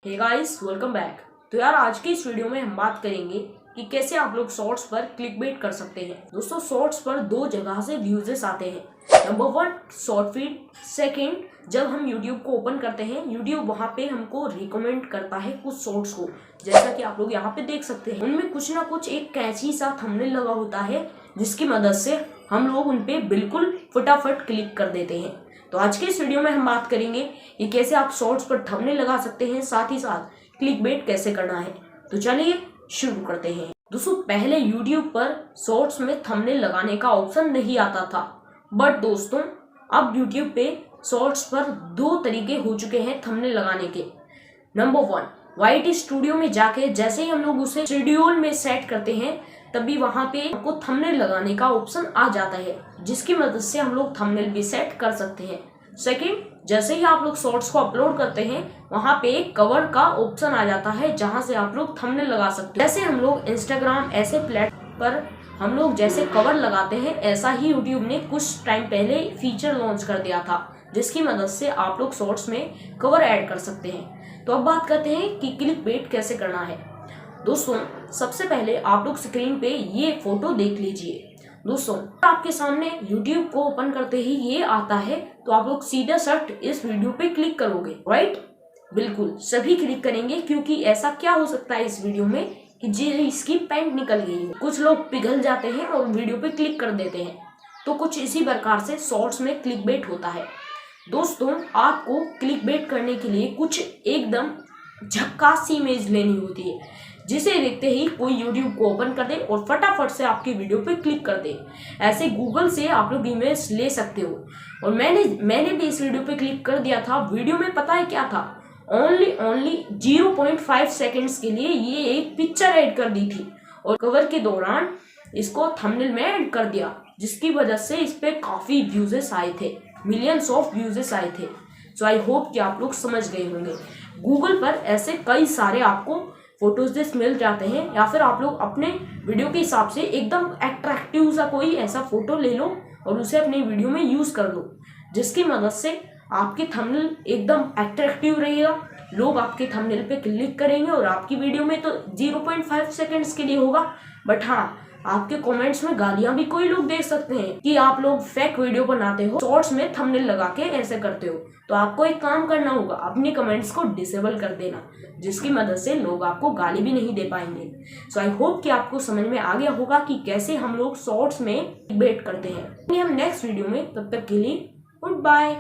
Hey guys, welcome back. तो यार, आज की इस वीडियो में हम बात करेंगे कि कैसे आप लोग शॉर्ट्स पर क्लिकबेट कर सकते हैं। दोस्तों, शॉर्ट्स पर दो जगह से व्यूजेस आते हैं। नंबर 1 शॉर्ट फीड, सेकंड जब हम यूट्यूब को ओपन करते हैं, यूट्यूब वहां पे हमको रिकमेंड करता है कुछ शॉर्ट्स को, जैसा कि आप लोग यहाँ पे देख सकते हैं। उनमें कुछ ना कुछ एक कैची सा थंबनेल लगा होता है, जिसकी मदद से हम लोग उनपे बिल्कुल फटाफट क्लिक कर देते हैं। तो आज के इस वीडियो में हम बात करेंगे कि कैसे आप शॉर्ट्स पर थंबनेल लगा सकते हैं, साथ ही साथ क्लिकबेट कैसे करना है। तो चलिए शुरू करते हैं। दोस्तों, पहले YouTube पर शॉर्ट्स में थंबनेल लगाने का ऑप्शन नहीं आता था, बट दोस्तों अब YouTube पे शॉर्ट्स पर दो तरीके हो चुके हैं थंबनेल लगाने के। नंबर 1, वाइट स्टूडियो में जाके जैसे ही हम लोग उसे शेड्यूल में सेट करते हैं, तभी वहां पे आपको थंबनेल लगाने का ऑप्शन आ जाता है, जिसकी मदद से हम लोग थंबनेल भी सेट कर सकते हैं। सेकंड, जैसे ही आप लोग शॉर्ट्स को अपलोड करते हैं, वहां पे एक कवर का ऑप्शन आ जाता है, जहां से आप लोग थंबनेल लगा सकते हैं। जैसे हम लोग इंस्टाग्राम ऐसे प्लेटफॉर्म पर हम लोग जैसे कवर लगाते हैं, ऐसा ही यूट्यूब ने कुछ टाइम पहले फीचर लॉन्च कर दिया था, जिसकी मदद से आप लोग शॉर्ट्स में कवर ऐड कर सकते हैं। तो अब बात करते हैं कि क्लिकबेट कैसे करना है। दोस्तों, सबसे पहले आप लोग स्क्रीन पे ये फोटो देख लीजिए। दोस्तों, आपके सामने YouTube को ओपन करते ही ये आता है, तो आप लोग सीधा सट इस वीडियो पे क्लिक करोगे, राइट? बिल्कुल सभी क्लिक करेंगे, क्योंकि ऐसा क्या हो सकता है इस वीडियो में कि जी इसकी पैंट निकल गई हो। कुछ लोग पिघल जाते हैं और वीडियो पे क्लिक कर देते हैं। तो कुछ इसी प्रकार से शॉर्ट्स में क्लिकबेट होता है। दोस्तों, आपको क्लिकबेट करने के लिए कुछ एकदम झक्कास सी इमेज लेनी होती है, जिसे देखते ही कोई YouTube को ओपन कर दे और फटाफट से आपकी वीडियो पे क्लिक कर दे। ऐसे गूगल से आप लोग इमेज ले सकते हो, और मैंने भी इस वीडियो पे क्लिक कर दिया था। वीडियो में पता है क्या था, ओनली 0.5 सेकेंड्स के लिए ये एक पिक्चर ऐड कर दी थी, और कवर के दौरान इसको थंबनेल में ऐड कर दिया, जिसकी वजह से इस पे काफी व्यूजेस आए थे, मिलियंस ऑफ व्यूजेस आए थे। सो आई होप कि आप लोग समझ गए होंगे। गूगल पर ऐसे कई सारे आपको फोटोज मिल जाते हैं, या फिर आप लोग अपने वीडियो के हिसाब से एकदम अट्रैक्टिव सा कोई ऐसा फोटो ले लो और उसे अपनी वीडियो में यूज कर लो, जिसकी मदद से आपकी थंबनेल एकदम अट्रैक्टिव रहेगा। लोग आपके थंबनेल पे क्लिक करेंगे, और आपकी वीडियो में तो 0.5 सेकेंड्स के लिए होगा, बट हाँ, आपके कमेंट्स में गालियां भी कोई लोग दे सकते हैं कि आप लोग फेक वीडियो बनाते हो, शॉर्ट्स में थंबनेल लगा के ऐसे करते हो। तो आपको एक काम करना होगा, अपने कमेंट्स को डिसेबल कर देना, जिसकी मदद से लोग आपको गाली भी नहीं दे पाएंगे। सो आई होप कि आपको समझ में आ गया होगा कि कैसे हम लोग शॉर्ट्स में क्लिकबेट करते हैं। हम नेक्स्ट वीडियो में, तब तक के लिए गुड बाय।